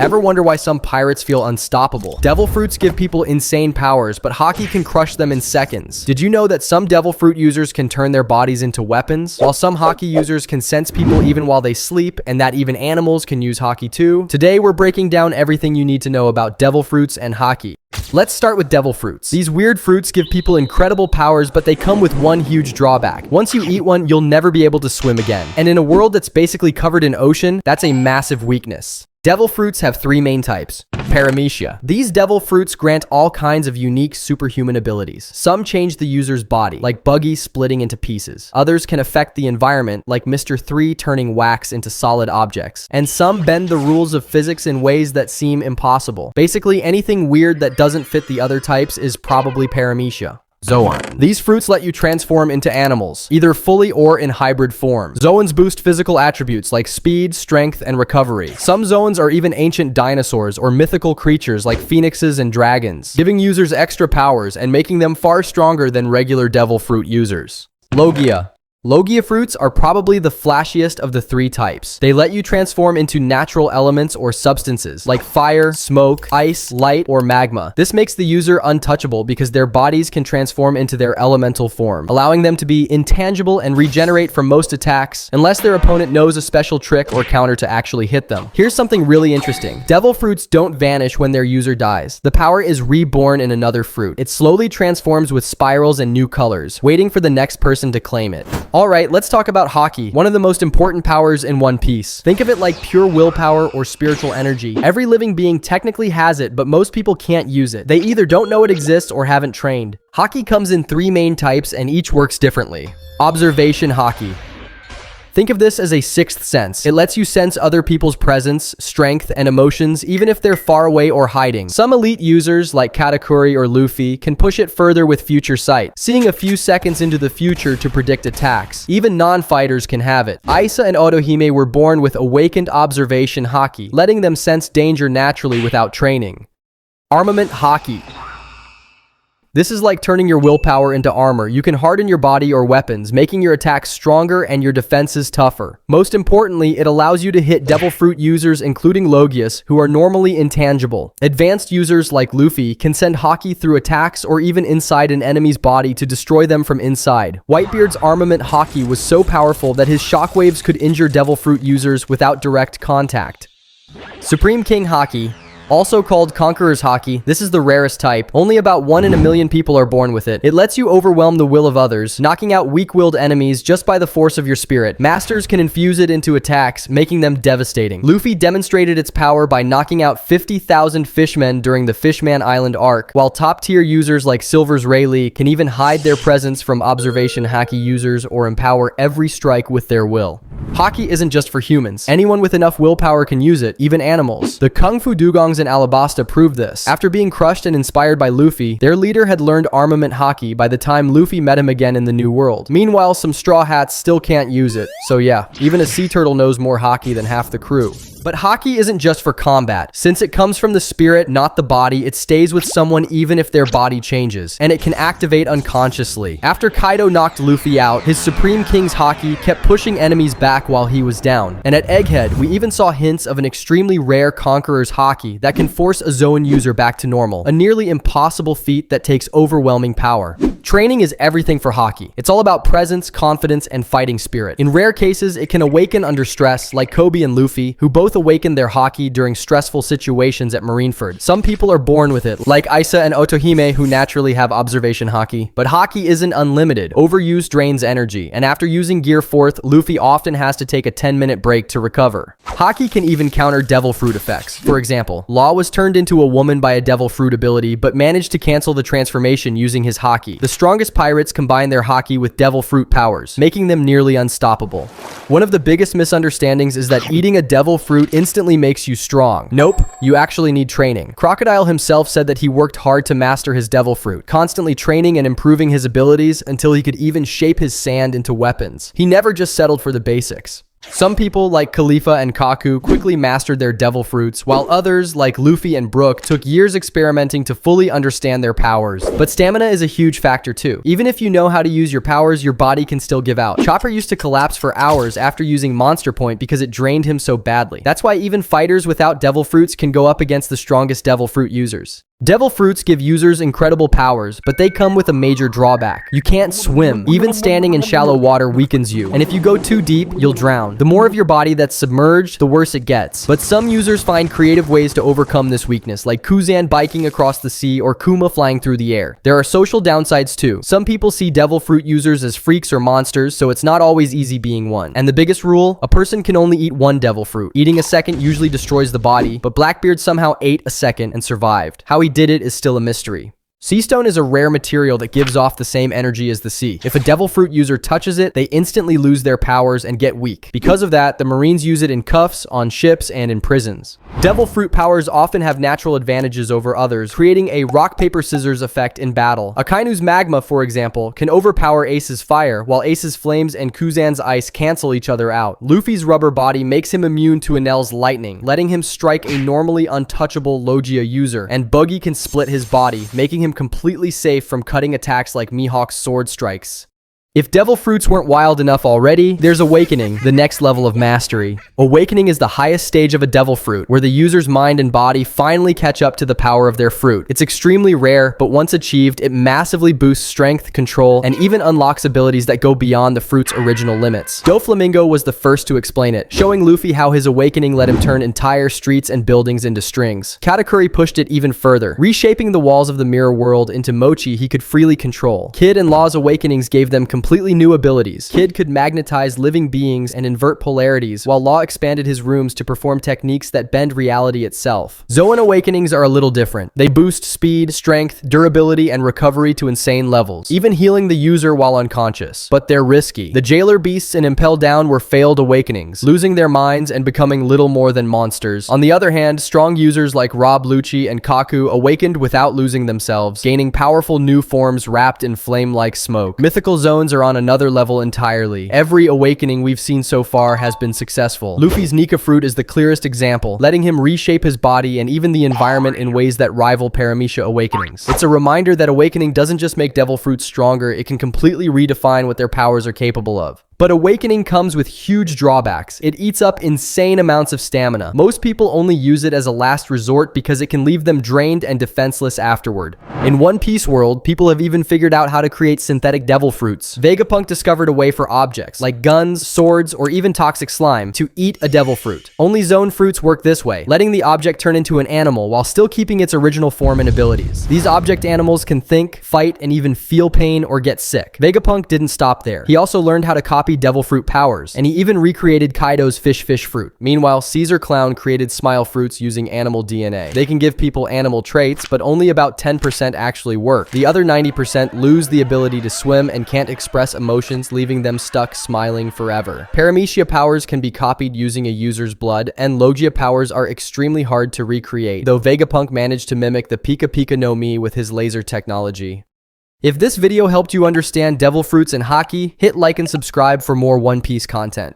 Ever wonder why some pirates feel unstoppable? Devil fruits give people insane powers, but Haki can crush them in seconds. Did you know that some devil fruit users can turn their bodies into weapons? While some Haki users can sense people even while they sleep, and that even animals can use Haki too? Today we're breaking down everything you need to know about devil fruits and Haki. Let's start with devil fruits. These weird fruits give people incredible powers, but they come with one huge drawback. Once you eat one, you'll never be able to swim again. And in a world that's basically covered in ocean, that's a massive weakness. Devil fruits have three main types. Paramecia. These devil fruits grant all kinds of unique superhuman abilities. Some change the user's body, like Buggy splitting into pieces. Others can affect the environment, like Mr. 3 turning wax into solid objects. And some bend the rules of physics in ways that seem impossible. Basically, anything weird that doesn't fit the other types is probably Paramecia. Zoan. These fruits let you transform into animals, either fully or in hybrid form. Zoans boost physical attributes like speed, strength, and recovery. Some Zoans are even ancient dinosaurs or mythical creatures like phoenixes and dragons, giving users extra powers and making them far stronger than regular devil fruit users. Logia. Logia fruits are probably the flashiest of the three types. They let you transform into natural elements or substances like fire, smoke, ice, light, or magma. This makes the user untouchable because their bodies can transform into their elemental form, allowing them to be intangible and regenerate from most attacks unless their opponent knows a special trick or counter to actually hit them. Here's something really interesting. Devil fruits don't vanish when their user dies. The power is reborn in another fruit. It slowly transforms with spirals and new colors, waiting for the next person to claim it. Alright, let's talk about Haki, one of the most important powers in One Piece. Think of it like pure willpower or spiritual energy. Every living being technically has it, but most people can't use it. They either don't know it exists or haven't trained. Haki comes in three main types and each works differently. Observation Haki. Think of this as a sixth sense. It lets you sense other people's presence, strength, and emotions, even if they're far away or hiding. Some elite users, like Katakuri or Luffy, can push it further with future sight, seeing a few seconds into the future to predict attacks. Even non-fighters can have it. Aisa and Otohime were born with awakened observation Haki, letting them sense danger naturally without training. Armament Haki. This is like turning your willpower into armor. You can harden your body or weapons, making your attacks stronger and your defenses tougher. Most importantly, it allows you to hit devil fruit users, including Logias, who are normally intangible. Advanced users like Luffy can send Haki through attacks or even inside an enemy's body to destroy them from inside. Whitebeard's Armament Haki was so powerful that his shockwaves could injure devil fruit users without direct contact. Supreme King Haki, also called Conqueror's Haki, this is the rarest type. Only about 1 in a million people are born with it. It lets you overwhelm the will of others, knocking out weak-willed enemies just by the force of your spirit. Masters can infuse it into attacks, making them devastating. Luffy demonstrated its power by knocking out 50,000 fishmen during the Fishman Island arc, while top-tier users like Silver's Rayleigh can even hide their presence from observation Haki users or empower every strike with their will. Haki isn't just for humans. Anyone with enough willpower can use it, even animals. The Kung Fu Dugongs in Alabasta proved this. After being crushed and inspired by Luffy, their leader had learned Armament Haki by the time Luffy met him again in the New World. Meanwhile, some Straw Hats still can't use it. So yeah, even a sea turtle knows more Haki than half the crew. But Haki isn't just for combat. Since it comes from the spirit, not the body, it stays with someone even if their body changes, and it can activate unconsciously. After Kaido knocked Luffy out, his Supreme King's Haki kept pushing enemies back while he was down. And at Egghead, we even saw hints of an extremely rare Conqueror's Haki that can force a Zoan user back to normal, a nearly impossible feat that takes overwhelming power. Training is everything for Haki. It's all about presence, confidence, and fighting spirit. In rare cases, it can awaken under stress, like Kobe and Luffy, who both awakened their Haki during stressful situations at Marineford. Some people are born with it, like Aisa and Otohime, who naturally have observation Haki. But Haki isn't unlimited. Overuse drains energy, and after using Gear 4th, Luffy often has to take a 10-minute break to recover. Haki can even counter devil fruit effects. For example, Law was turned into a woman by a devil fruit ability, but managed to cancel the transformation using his Haki. The strongest pirates combine their Haki with devil fruit powers, making them nearly unstoppable. One of the biggest misunderstandings is that eating a devil fruit instantly makes you strong. Nope, you actually need training. Crocodile himself said that he worked hard to master his devil fruit, constantly training and improving his abilities until he could even shape his sand into weapons. He never just settled for the basics. Some people, like Khalifa and Kaku, quickly mastered their devil fruits, while others, like Luffy and Brook, took years experimenting to fully understand their powers. But stamina is a huge factor too. Even if you know how to use your powers, your body can still give out. Chopper used to collapse for hours after using Monster Point because it drained him so badly. That's why even fighters without devil fruits can go up against the strongest devil fruit users. Devil fruits give users incredible powers, but they come with a major drawback. You can't swim. Even standing in shallow water weakens you, and if you go too deep, you'll drown. The more of your body that's submerged, the worse it gets. But some users find creative ways to overcome this weakness, like Kuzan biking across the sea or Kuma flying through the air. There are social downsides too. Some people see devil fruit users as freaks or monsters, so it's not always easy being one. And the biggest rule, a person can only eat one devil fruit. Eating a second usually destroys the body, but Blackbeard somehow ate a second and survived. How he did it is still a mystery. Seastone is a rare material that gives off the same energy as the sea. If a devil fruit user touches it, they instantly lose their powers and get weak. Because of that, the Marines use it in cuffs, on ships, and in prisons. Devil fruit powers often have natural advantages over others, creating a rock, paper, scissors effect in battle. Akainu's magma, for example, can overpower Ace's fire, while Ace's flames and Kuzan's ice cancel each other out. Luffy's rubber body makes him immune to Enel's lightning, letting him strike a normally untouchable Logia user, and Buggy can split his body, making him completely safe from cutting attacks like Mihawk's sword strikes. If devil fruits weren't wild enough already, there's Awakening, the next level of mastery. Awakening is the highest stage of a devil fruit, where the user's mind and body finally catch up to the power of their fruit. It's extremely rare, but once achieved, it massively boosts strength, control, and even unlocks abilities that go beyond the fruit's original limits. Doflamingo was the first to explain it, showing Luffy how his awakening let him turn entire streets and buildings into strings. Katakuri pushed it even further, reshaping the walls of the mirror world into mochi he could freely control. Kid and Law's awakenings gave them completely new abilities. Kid could magnetize living beings and invert polarities, while Law expanded his rooms to perform techniques that bend reality itself. Zoan awakenings are a little different. They boost speed, strength, durability, and recovery to insane levels, even healing the user while unconscious. But they're risky. The Jailer Beasts and Impel Down were failed awakenings, losing their minds and becoming little more than monsters. On the other hand, strong users like Rob Lucci and Kaku awakened without losing themselves, gaining powerful new forms wrapped in flame-like smoke. Mythical zones are on another level entirely. Every awakening we've seen so far has been successful. Luffy's Nika fruit is the clearest example, letting him reshape his body and even the environment in ways that rival Paramecia awakenings. It's a reminder that awakening doesn't just make devil fruits stronger, it can completely redefine what their powers are capable of. But awakening comes with huge drawbacks. It eats up insane amounts of stamina. Most people only use it as a last resort because it can leave them drained and defenseless afterward. In One Piece world, people have even figured out how to create synthetic devil fruits. Vegapunk discovered a way for objects, like guns, swords, or even toxic slime, to eat a devil fruit. Only zone fruits work this way, letting the object turn into an animal while still keeping its original form and abilities. These object animals can think, fight, and even feel pain or get sick. Vegapunk didn't stop there. He also learned how to copy devil fruit powers, and he even recreated Kaido's fish fruit. Meanwhile, Caesar Clown created smile fruits using animal DNA. They can give people animal traits, but only about 10% actually work. The other 90% lose the ability to swim and can't express emotions, leaving them stuck smiling forever. Paramecia powers can be copied using a user's blood, and Logia powers are extremely hard to recreate, though Vegapunk managed to mimic the Pika Pika no Mi with his laser technology. If this video helped you understand devil fruits and haki, hit like and subscribe for more One Piece content.